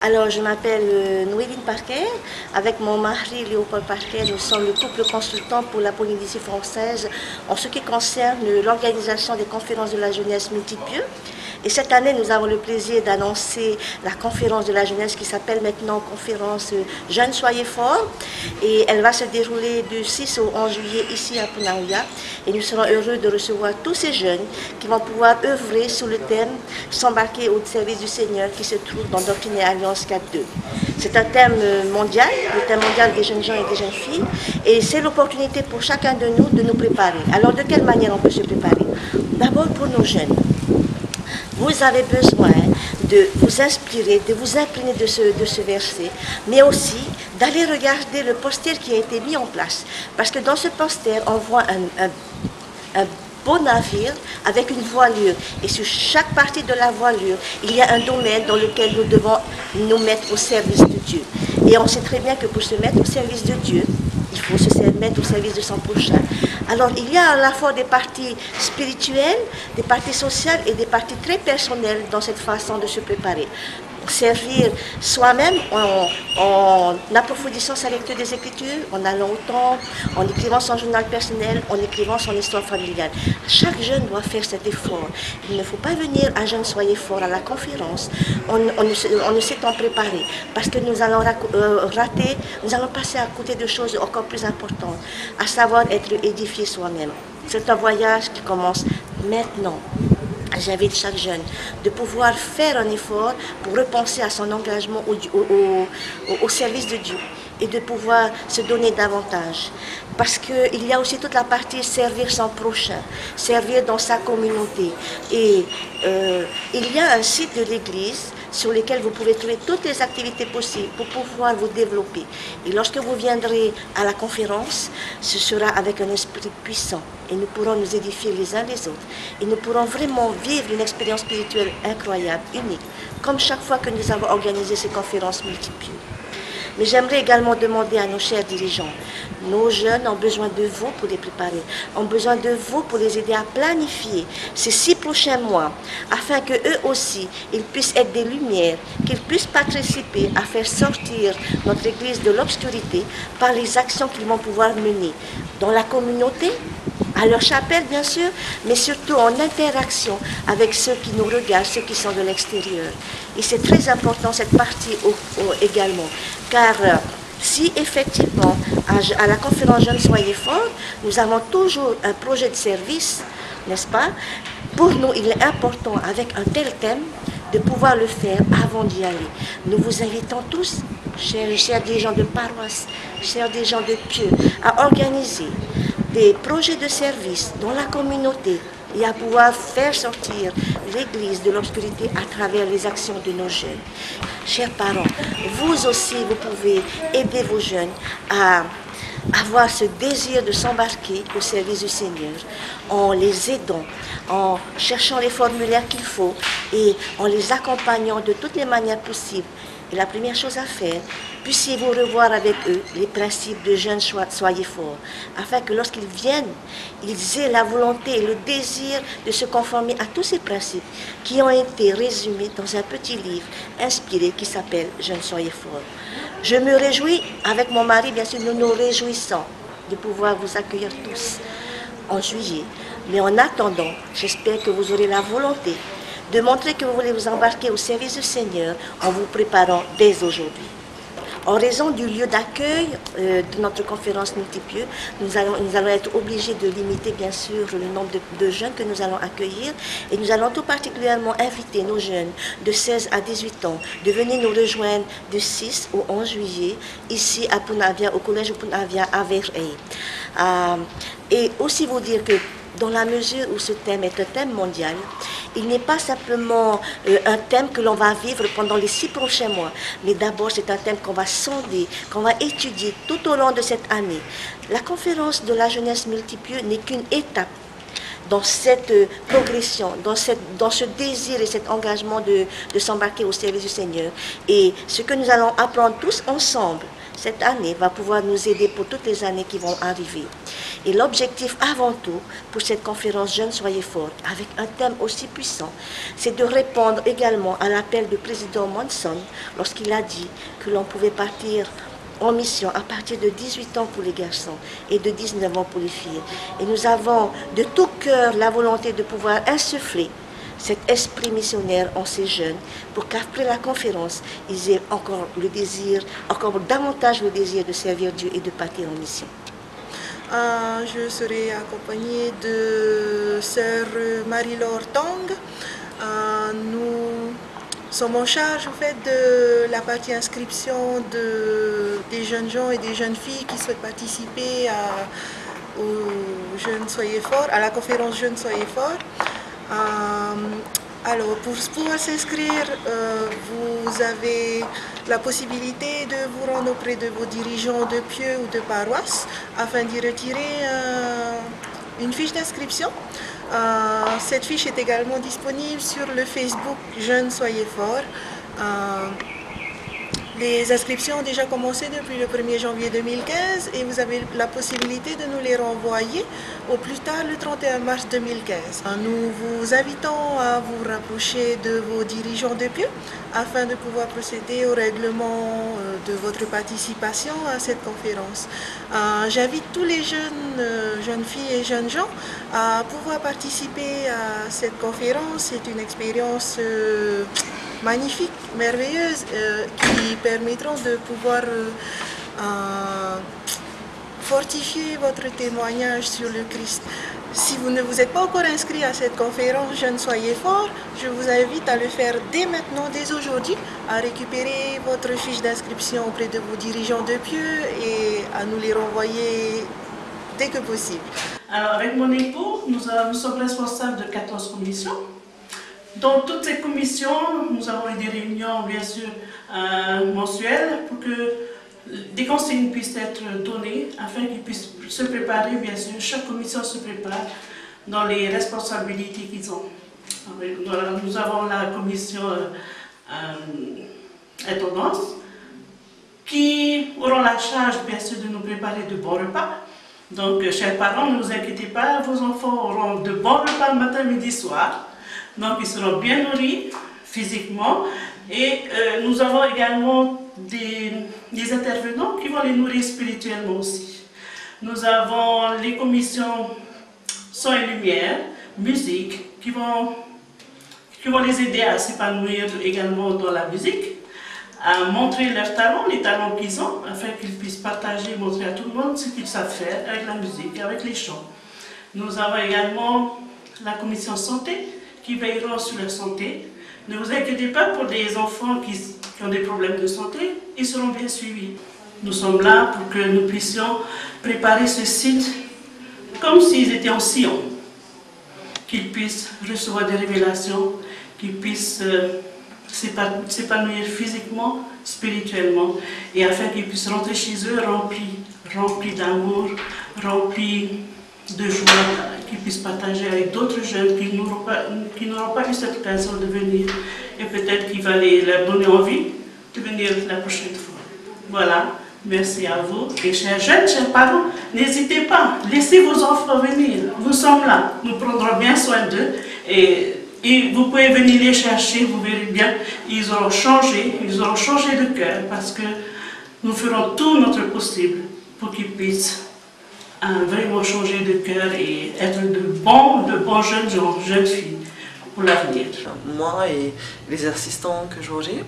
Alors, je m'appelle Noéline Parker. Avec mon mari Léopold Parker, nous sommes le couple consultant pour la Polynésie française en ce qui concerne l'organisation des conférences de la jeunesse multipliées. Et cette année, nous avons le plaisir d'annoncer la conférence de la jeunesse qui s'appelle maintenant conférence Jeunes Soyez Forts. Et elle va se dérouler du 6 au 11 juillet ici à Punaouia. Et nous serons heureux de recevoir tous ces jeunes qui vont pouvoir œuvrer sous le thème S'embarquer au service du Seigneur qui se trouve dans Doctrine et Alliance 4.2. C'est un thème mondial, le thème mondial des jeunes gens et des jeunes filles. Et c'est l'opportunité pour chacun de nous préparer. Alors de quelle manière on peut se préparer? D'abord pour nos jeunes. Vous avez besoin de vous inspirer, de vous imprégner de ce verset, mais aussi d'aller regarder le poster qui a été mis en place. Parce que dans ce poster, on voit un beau navire avec une voilure. Et sur chaque partie de la voilure, il y a un domaine dans lequel nous devons nous mettre au service de Dieu. Et on sait très bien que pour se mettre au service de Dieu, il faut se mettre au service de son prochain. Alors, il y a à la fois des parties spirituelles, des parties sociales et des parties très personnelles dans cette façon de se préparer. Servir soi-même en approfondissant sa lecture des Écritures, en allant au temple, en écrivant son journal personnel, en écrivant son histoire familiale. Chaque jeune doit faire cet effort. Il ne faut pas venir à Jeunes Soyez Forts à la conférence on ne s'étant préparé, parce que nous allons rater, nous allons passer à côté de choses encore plus importantes, à savoir être édifié soi-même. C'est un voyage qui commence maintenant. J'invite chaque jeune de pouvoir faire un effort pour repenser à son engagement au service de Dieu et de pouvoir se donner davantage. Parce qu'il y a aussi toute la partie servir son prochain, servir dans sa communauté. Et il y a un site de l'Église sur lequel vous pouvez trouver toutes les activités possibles pour pouvoir vous développer. Et lorsque vous viendrez à la conférence, ce sera avec un esprit puissant. Et nous pourrons nous édifier les uns les autres. Et nous pourrons vraiment vivre une expérience spirituelle incroyable, unique, comme chaque fois que nous avons organisé ces conférences multiples. Mais j'aimerais également demander à nos chers dirigeants, nos jeunes ont besoin de vous pour les préparer, ont besoin de vous pour les aider à planifier ces 6 prochains mois, afin qu'eux aussi, ils puissent être des lumières, qu'ils puissent participer à faire sortir notre Église de l'obscurité par les actions qu'ils vont pouvoir mener dans la communauté, à leur chapelle bien sûr, mais surtout en interaction avec ceux qui nous regardent, ceux qui sont de l'extérieur. Et c'est très important cette partie également, car si effectivement à la conférence Jeunes Soyez Forts, nous avons toujours un projet de service, n'est-ce pas? Pour nous, il est important avec un tel thème de pouvoir le faire avant d'y aller. Nous vous invitons tous, chers dirigeants de paroisse, chers dirigeants de pieux, à organiser des projets de service dans la communauté et à pouvoir faire sortir l'Église de l'obscurité à travers les actions de nos jeunes. Chers parents, vous aussi, vous pouvez aider vos jeunes à avoir ce désir de s'embarquer au service du Seigneur en les aidant, en cherchant les formulaires qu'il faut et en les accompagnant de toutes les manières possibles. Et la première chose à faire, puissiez-vous revoir avec eux les principes de Jeunes Soyez Forts, afin que lorsqu'ils viennent, ils aient la volonté et le désir de se conformer à tous ces principes qui ont été résumés dans un petit livre inspiré qui s'appelle Jeunes Soyez Forts. Je me réjouis, avec mon mari, bien sûr, nous nous réjouissons de pouvoir vous accueillir tous en juillet. Mais en attendant, j'espère que vous aurez la volonté de montrer que vous voulez vous embarquer au service du Seigneur en vous préparant dès aujourd'hui. En raison du lieu d'accueil de notre conférence multipliée, nous allons être obligés de limiter bien sûr le nombre de jeunes que nous allons accueillir et nous allons tout particulièrement inviter nos jeunes de 16 à 18 ans de venir nous rejoindre du 6 au 11 juillet ici à Punaouia, au collège Punaouia à Verheil. Et aussi vous dire que dans la mesure où ce thème est un thème mondial, il n'est pas simplement un thème que l'on va vivre pendant les 6 prochains mois, mais d'abord c'est un thème qu'on va sonder, qu'on va étudier tout au long de cette année. La conférence de la jeunesse multipliée n'est qu'une étape dans cette progression, dans ce désir et cet engagement de s'embarquer au service du Seigneur. Et ce que nous allons apprendre tous ensemble, cette année va pouvoir nous aider pour toutes les années qui vont arriver. Et l'objectif avant tout pour cette conférence Jeunes Soyez Forts, avec un thème aussi puissant, c'est de répondre également à l'appel du président Monson lorsqu'il a dit que l'on pouvait partir en mission à partir de 18 ans pour les garçons et de 19 ans pour les filles. Et nous avons de tout cœur la volonté de pouvoir insuffler cet esprit missionnaire en ces jeunes pour qu'après la conférence, ils aient encore le désir, encore davantage le désir de servir Dieu et de partir en mission. Je serai accompagnée de sœur Marie-Laure Tong. Nous sommes en charge en fait de la partie inscription des jeunes gens et des jeunes filles qui souhaitent participer aux Jeunes Soyez Forts, à la conférence Jeunes Soyez Forts. Alors, pour pouvoir s'inscrire, vous avez la possibilité de vous rendre auprès de vos dirigeants de pieux ou de paroisse afin d'y retirer une fiche d'inscription. Cette fiche est également disponible sur le Facebook Jeunes Soyez Forts. Les inscriptions ont déjà commencé depuis le 1er janvier 2015 et vous avez la possibilité de nous les renvoyer au plus tard le 31 mars 2015. Nous vous invitons à vous rapprocher de vos dirigeants de pieux afin de pouvoir procéder au règlement de votre participation à cette conférence. J'invite tous les jeunes filles et jeunes gens à pouvoir participer à cette conférence. C'est une expérience magnifique, merveilleuse, qui permettront de pouvoir fortifier votre témoignage sur le Christ. Si vous ne vous êtes pas encore inscrit à cette conférence Jeunes Soyez Forts, je vous invite à le faire dès maintenant, dès aujourd'hui, à récupérer votre fiche d'inscription auprès de vos dirigeants de pieux et à nous les renvoyer dès que possible. Alors avec mon époux, nous sommes responsables de 14 commissions. Dans toutes ces commissions, nous avons eu des réunions, bien sûr, mensuelles pour que des consignes puissent être données afin qu'ils puissent se préparer, bien sûr. Chaque commission se prépare dans les responsabilités qu'ils ont. Nous avons la commission intendance qui auront la charge, bien sûr, de nous préparer de bons repas. Donc, chers parents, ne vous inquiétez pas, vos enfants auront de bons repas matin, midi, soir. Donc, ils seront bien nourris physiquement et nous avons également des intervenants qui vont les nourrir spirituellement aussi. Nous avons les commissions son et lumière, musique, qui vont les aider à s'épanouir également dans la musique, à montrer leurs talents, les talents qu'ils ont, afin qu'ils puissent partager, montrer à tout le monde ce qu'ils savent faire avec la musique, avec les chants. Nous avons également la commission santé, qui veilleront sur leur santé. Ne vous inquiétez pas pour des enfants qui ont des problèmes de santé, ils seront bien suivis. Nous sommes là pour que nous puissions préparer ce site comme s'ils étaient en Sion, qu'ils puissent recevoir des révélations, qu'ils puissent s'épanouir physiquement, spirituellement, et afin qu'ils puissent rentrer chez eux remplis d'amour, remplis de joie, qu'ils puissent partager avec d'autres jeunes qui n'auront pas eu cette occasion de venir et peut-être qu'il va leur donner envie de venir la prochaine fois. Voilà, merci à vous et chers jeunes, chers parents, n'hésitez pas, laissez vos enfants venir, nous sommes là, nous prendrons bien soin d'eux et vous pouvez venir les chercher, vous verrez bien, ils auront changé de cœur parce que nous ferons tout notre possible pour qu'ils puissent vraiment changer de cœur et être de bons jeunes gens, jeunes filles pour l'avenir. Moi et les assistants que j'aurai,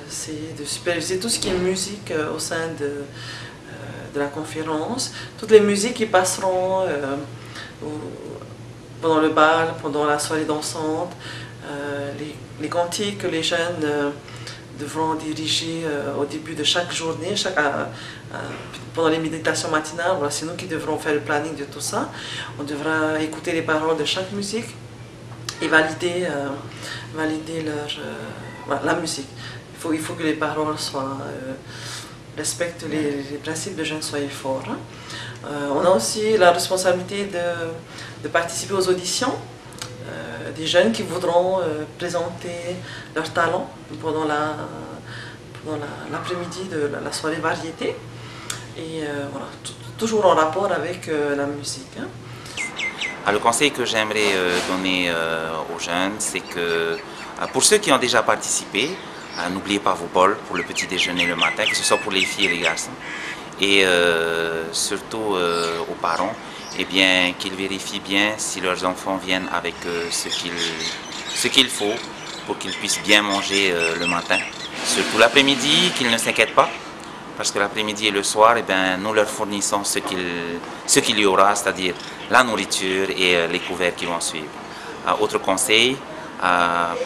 c'est de superviser tout ce qui est musique au sein de la conférence. Toutes les musiques qui passeront pendant le bal, pendant la soirée dansante, les cantiques que les jeunes devront diriger au début de chaque journée, pendant les méditations matinales. Voilà, c'est nous qui devrons faire le planning de tout ça. On devra écouter les paroles de chaque musique et valider la musique. Il faut que les paroles respectent les principes de Jeunes Soyez Forts. On a aussi la responsabilité de participer aux auditions des jeunes qui voudront présenter leurs talents pendant l'après-midi de la soirée variété. Et voilà, toujours en rapport avec la musique. Hein. Le conseil que j'aimerais donner aux jeunes, c'est que pour ceux qui ont déjà participé, n'oubliez pas vos bols pour le petit déjeuner le matin, que ce soit pour les filles et les garçons. Et surtout aux parents, eh bien, qu'ils vérifient bien si leurs enfants viennent avec ce qu'il faut pour qu'ils puissent bien manger le matin. Surtout l'après-midi, qu'ils ne s'inquiètent pas, parce que l'après-midi et le soir, eh bien, nous leur fournissons ce qu'il y aura, c'est-à-dire la nourriture et les couverts qui vont suivre. Autre conseil,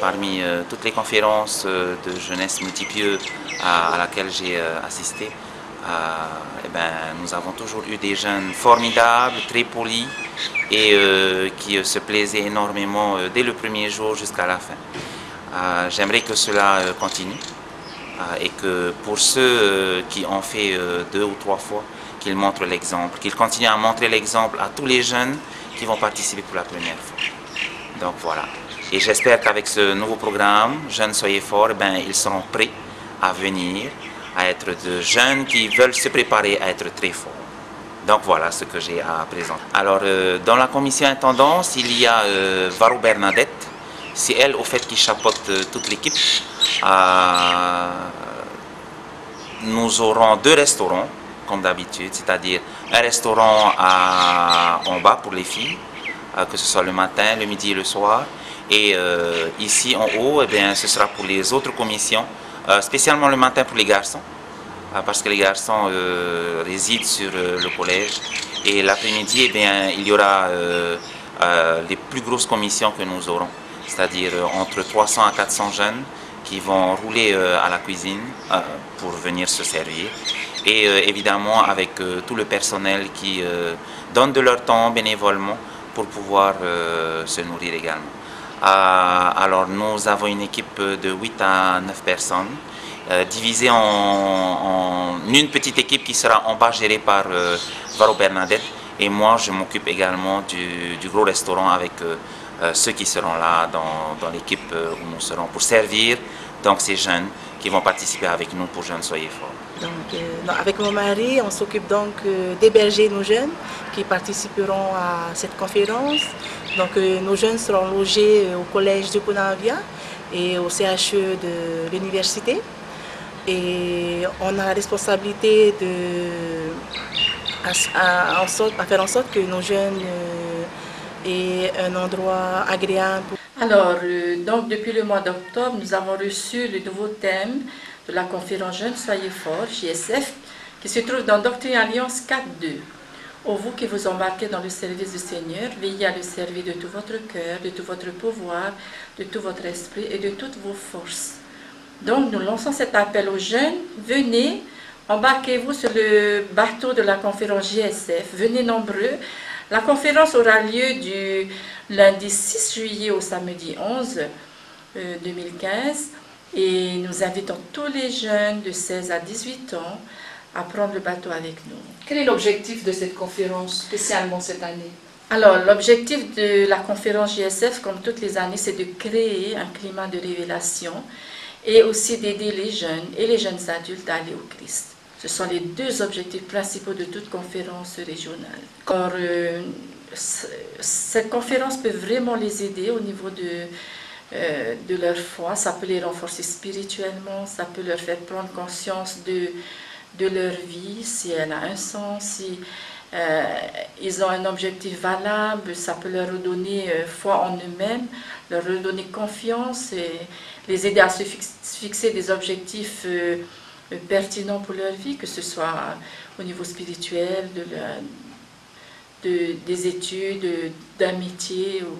parmi toutes les conférences de jeunesse multipieux à laquelle j'ai assisté, eh ben, nous avons toujours eu des jeunes formidables, très polis et qui se plaisaient énormément dès le premier jour jusqu'à la fin. J'aimerais que cela continue et que pour ceux qui ont fait 2 ou 3 fois, qu'ils montrent l'exemple, qu'ils continuent à montrer l'exemple à tous les jeunes qui vont participer pour la première fois. Donc voilà. Et j'espère qu'avec ce nouveau programme, Jeunes Soyez Forts, ben, ils seront prêts à venir, à être de jeunes qui veulent se préparer à être très forts. Donc voilà ce que j'ai à présenter. Alors dans la commission intendance, il y a Varro Bernadette. C'est elle au fait qui chapeaute toute l'équipe. Nous aurons 2 restaurants comme d'habitude, c'est-à-dire un restaurant en bas pour les filles, que ce soit le matin, le midi et le soir. Et ici en haut, eh bien, ce sera pour les autres commissions, spécialement le matin pour les garçons, parce que les garçons résident sur le collège. Et l'après-midi, eh bien, il y aura les plus grosses commissions que nous aurons, c'est-à-dire entre 300 à 400 jeunes qui vont rouler à la cuisine pour venir se servir. Et évidemment avec tout le personnel qui donne de leur temps bénévolement pour pouvoir se nourrir également. Alors nous avons une équipe de 8 à 9 personnes, divisée en une petite équipe qui sera en bas gérée par Varro Bernadette, et moi je m'occupe également du gros restaurant avec ceux qui seront là dans l'équipe où nous serons pour servir donc ces jeunes qui vont participer avec nous pour Jeunes Soyez Forts. Donc, avec mon mari, on s'occupe donc d'héberger nos jeunes qui participeront à cette conférence. Donc nos jeunes seront logés au collège de Conavia et au CHE de l'université. Et on a la responsabilité à faire en sorte que nos jeunes aient un endroit agréable. Alors, donc depuis le mois d'octobre, nous avons reçu le nouveau thème de la conférence Jeunes Soyez Forts, JSF, qui se trouve dans Doctrine Alliance 4.2. Ô vous qui vous embarquez dans le service du Seigneur, veillez à le servir de tout votre cœur, de tout votre pouvoir, de tout votre esprit et de toutes vos forces. Donc nous lançons cet appel aux jeunes, venez, embarquez-vous sur le bateau de la conférence JSF, venez nombreux. La conférence aura lieu du lundi 6 juillet au samedi 11 2015 et nous invitons tous les jeunes de 16 à 18 ans à prendre le bateau avec nous. Quel est l'objectif de cette conférence, spécialement cette année? Alors, l'objectif de la conférence JSF, comme toutes les années, c'est de créer un climat de révélation et aussi d'aider les jeunes et les jeunes adultes à aller au Christ. Ce sont les 2 objectifs principaux de toute conférence régionale. Alors, cette conférence peut vraiment les aider au niveau de leur foi. Ça peut les renforcer spirituellement, ça peut leur faire prendre conscience de leur vie, si elle a un sens, si ils ont un objectif valable, ça peut leur redonner foi en eux-mêmes, leur redonner confiance et les aider à se fixer des objectifs pertinents pour leur vie, que ce soit au niveau spirituel, des études, d'un métier ou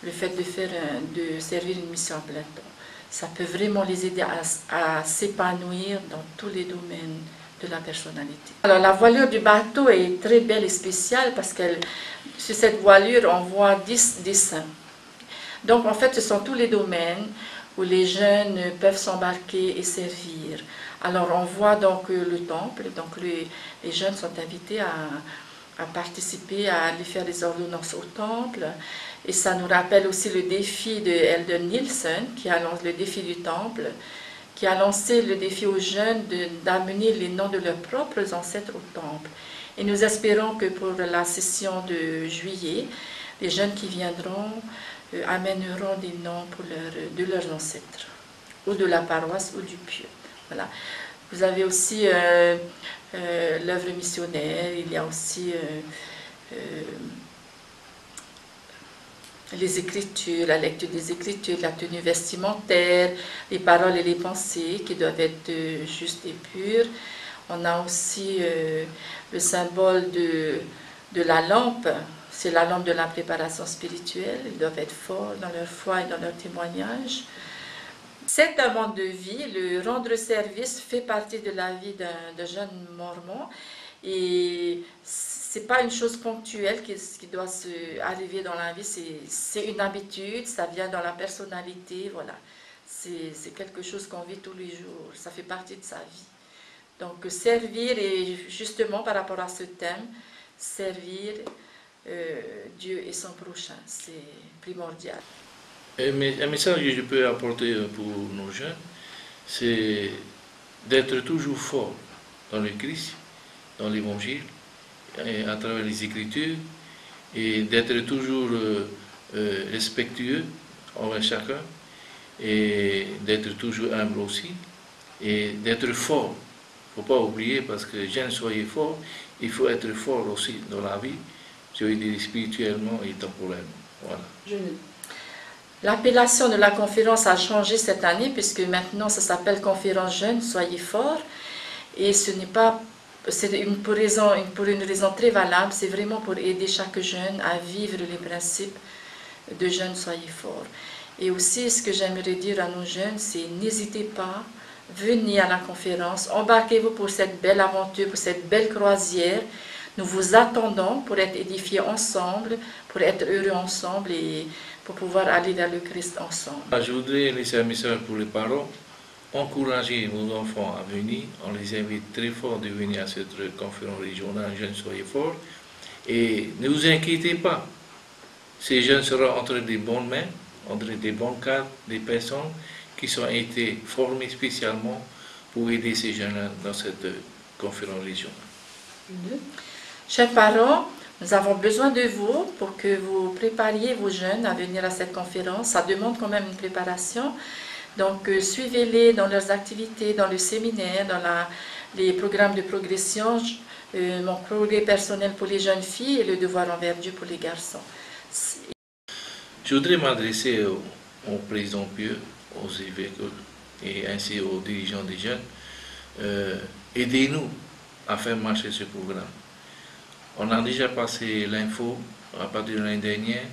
le fait de servir une mission à plein temps. Ça peut vraiment les aider à s'épanouir dans tous les domaines de la personnalité. Alors la voilure du bateau est très belle et spéciale parce que sur cette voilure on voit 10 dessins. Donc en fait ce sont tous les domaines où les jeunes peuvent s'embarquer et servir. Alors on voit donc le temple, donc les jeunes sont invités à participer, à aller faire des ordonnances au temple. Et ça nous rappelle aussi le défi de Eldon Nielsen qui annonce le défi du temple. qui a lancé le défi aux jeunes d'amener les noms de leurs propres ancêtres au temple. Et nous espérons que pour la session de juillet, les jeunes qui viendront amèneront des noms de leurs ancêtres, ou de la paroisse ou du pieu. Voilà. Vous avez aussi l'œuvre missionnaire, il y a aussi les Écritures, la lecture des Écritures, la tenue vestimentaire, les paroles et les pensées qui doivent être justes et pures. On a aussi le symbole de la lampe, c'est la lampe de la préparation spirituelle. Ils doivent être forts dans leur foi et dans leur témoignage. C'est un mode de vie, le rendre service fait partie de la vie d'un jeune mormon et c'est pas une chose ponctuelle qui doit arriver dans la vie, c'est une habitude, ça vient dans la personnalité, voilà. C'est quelque chose qu'on vit tous les jours, ça fait partie de sa vie. Donc servir, et justement par rapport à ce thème, servir Dieu et son prochain, c'est primordial. Un message que je peux apporter pour nos jeunes, c'est d'être toujours fort dans le Christ, dans l'Évangile, à travers les Écritures, et d'être toujours respectueux envers chacun, et d'être toujours humble aussi, et d'être fort. Il ne faut pas oublier, parce que jeunes, soyez forts, il faut être fort aussi dans la vie, je veux dire spirituellement et temporellement. Voilà. L'appellation de la conférence a changé cette année, puisque maintenant ça s'appelle Conférence Jeunes, soyez forts, et ce n'est pas, c'est pour une raison très valable, c'est vraiment pour aider chaque jeune à vivre les principes de Jeunes, soyez forts. Et aussi, ce que j'aimerais dire à nos jeunes, c'est n'hésitez pas, venez à la conférence, embarquez-vous pour cette belle aventure, pour cette belle croisière. Nous vous attendons pour être édifiés ensemble, pour être heureux ensemble et pour pouvoir aller vers le Christ ensemble. Je voudrais laisser un message pour les parents. Encouragez vos enfants à venir. On les invite très fort de venir à cette conférence régionale Jeunes, soyez forts. Et ne vous inquiétez pas. Ces jeunes seront entre des bonnes mains, entre des bons cadres, des personnes qui ont été formées spécialement pour aider ces jeunes dans cette conférence régionale. Chers parents, nous avons besoin de vous pour que vous prépariez vos jeunes à venir à cette conférence. Ça demande quand même une préparation. Donc, suivez-les dans leurs activités, dans le séminaire, dans les programmes de progression, mon progrès personnel pour les jeunes filles et le devoir envers Dieu pour les garçons. Je voudrais m'adresser au président Pieux, aux évêques et ainsi aux dirigeants des jeunes. Aidez-nous à faire marcher ce programme. On a déjà passé l'info à partir de l'année dernière.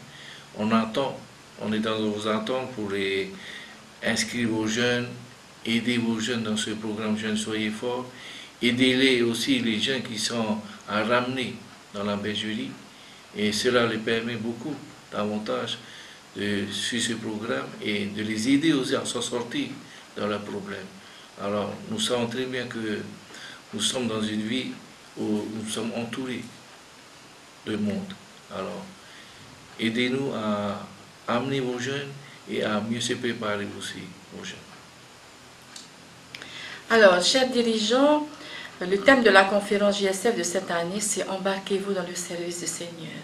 On est dans vos attentes pour inscrire vos jeunes, aider vos jeunes dans ce programme Jeunes, soyez forts. Aidez-les aussi, les jeunes qui sont à ramener dans la bergerie. Et cela les permet beaucoup davantage de suivre ce programme et de les aider aussi à s'en sortir dans leurs problèmes. Alors, nous savons très bien que nous sommes dans une vie où nous sommes entourés de monde. Alors, aidez-nous à amener vos jeunes et à mieux se préparer aussi aux jeunes. Alors, chers dirigeants, le thème de la conférence JSF de cette année, c'est « Embarquez-vous dans le service du Seigneur ».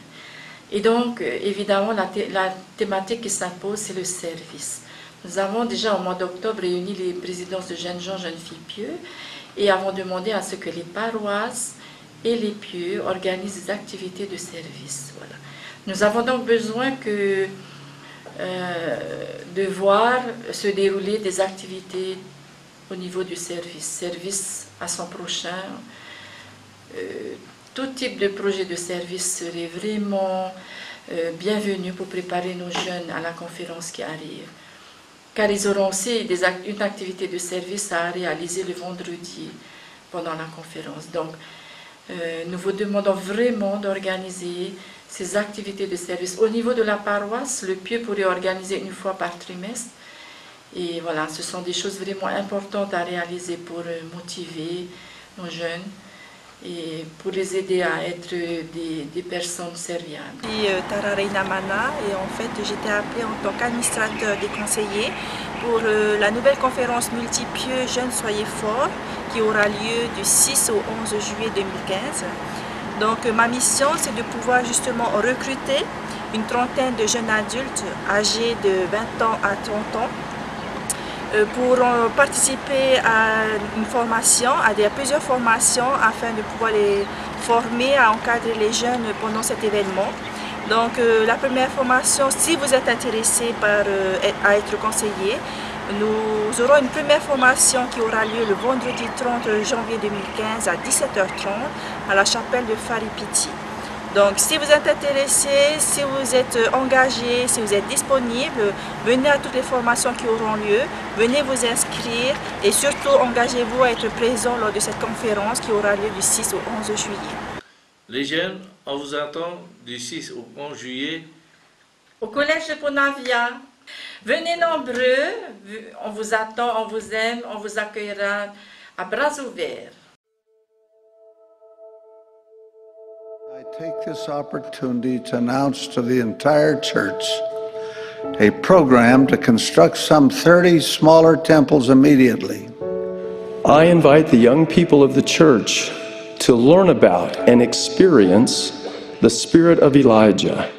Et donc, évidemment, la thématique qui s'impose, c'est le service. Nous avons déjà au mois d'octobre réuni les présidences de jeunes gens, jeunes filles pieux, et avons demandé à ce que les paroisses et les pieux organisent des activités de service. Voilà. Nous avons donc besoin de voir se dérouler des activités au niveau du service à son prochain. Tout type de projet de service serait vraiment bienvenu pour préparer nos jeunes à la conférence qui arrive. Car ils auront aussi une activité de service à réaliser le vendredi pendant la conférence. Donc, nous vous demandons vraiment d'organiser ces activités de service. Au niveau de la paroisse, le pieux pourrait organiser une fois par trimestre. Et voilà, ce sont des choses vraiment importantes à réaliser pour motiver nos jeunes. et pour les aider à être des personnes serviables. Je suis Tara Reina Mana et en fait j'étais appelée en tant qu'administrateur des conseillers pour la nouvelle conférence multipieux Jeunes Soyez Forts qui aura lieu du 6 au 11 juillet 2015. Donc ma mission c'est de pouvoir justement recruter une trentaine de jeunes adultes âgés de 20 ans à 30 ans pour participer à une formation, à plusieurs formations afin de pouvoir les former à encadrer les jeunes pendant cet événement. Donc la première formation, si vous êtes intéressé à être conseiller, nous aurons une première formation qui aura lieu le vendredi 30 janvier 2015 à 17h30 à la chapelle de Faripiti. Donc si vous êtes intéressé, si vous êtes engagé, si vous êtes disponible, venez à toutes les formations qui auront lieu, venez vous inscrire et surtout engagez-vous à être présent lors de cette conférence qui aura lieu du 6 au 11 juillet. Les jeunes, on vous attend du 6 au 11 juillet. Au collège de Ponavia, venez nombreux, on vous attend, on vous aime, on vous accueillera à bras ouverts. I take this opportunity to announce to the entire church a program to construct some 30 smaller temples immediately. I invite the young people of the church to learn about and experience the spirit of Elijah.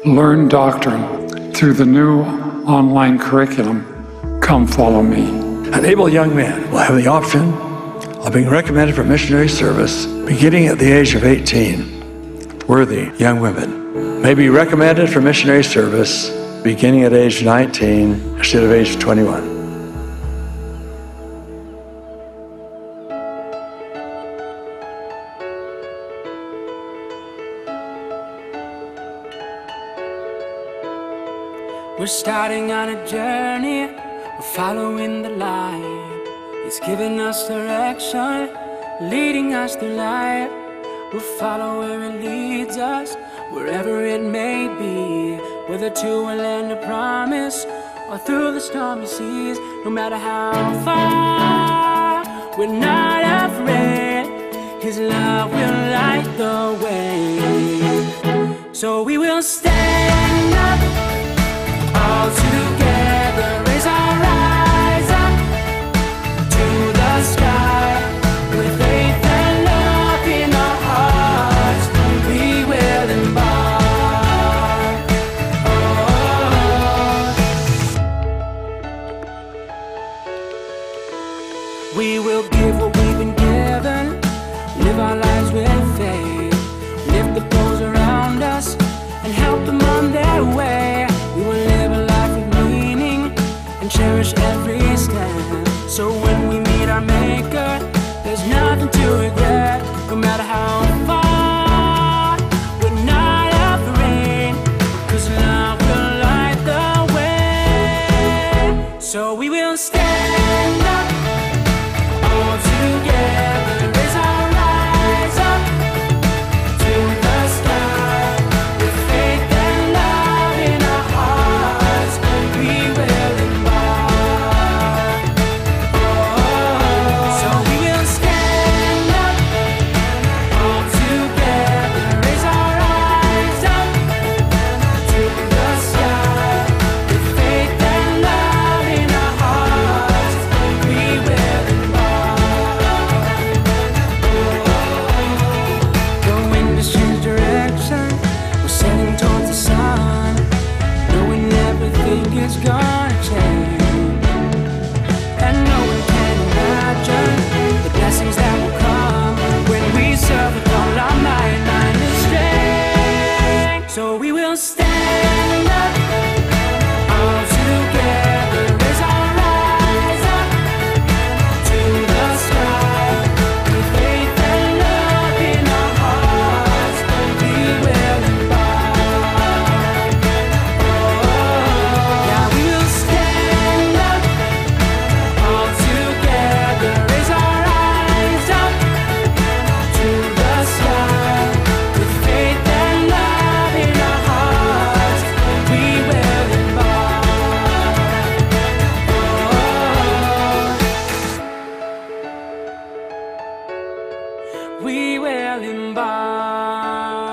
Learn doctrine through the new online curriculum, Come Follow Me. An able young man will have the option of being recommended for missionary service beginning at the age of 18. Worthy young women may be recommended for missionary service beginning at age 19 instead of age 21. We're starting on a journey, we're following the light. It's giving us direction, leading us through life. We'll follow where it leads us, wherever it may be. Whether to a land of promise, or through the stormy seas. No matter how far, we're not afraid. His love will light the way. So we will stand up, all together, raise our eyes up to the sky, with faith and love in our hearts, we will embark. We will give what we've been given, live our lives with faith, lift the those around us and help them on their way. We will live a life of meaning and cherish every step. So when we meet our Maker, there's nothing to regret. No matter how far, we're not afraid, 'cause love will light the way. So we will stand up, all together, raise our eyes up we will embark.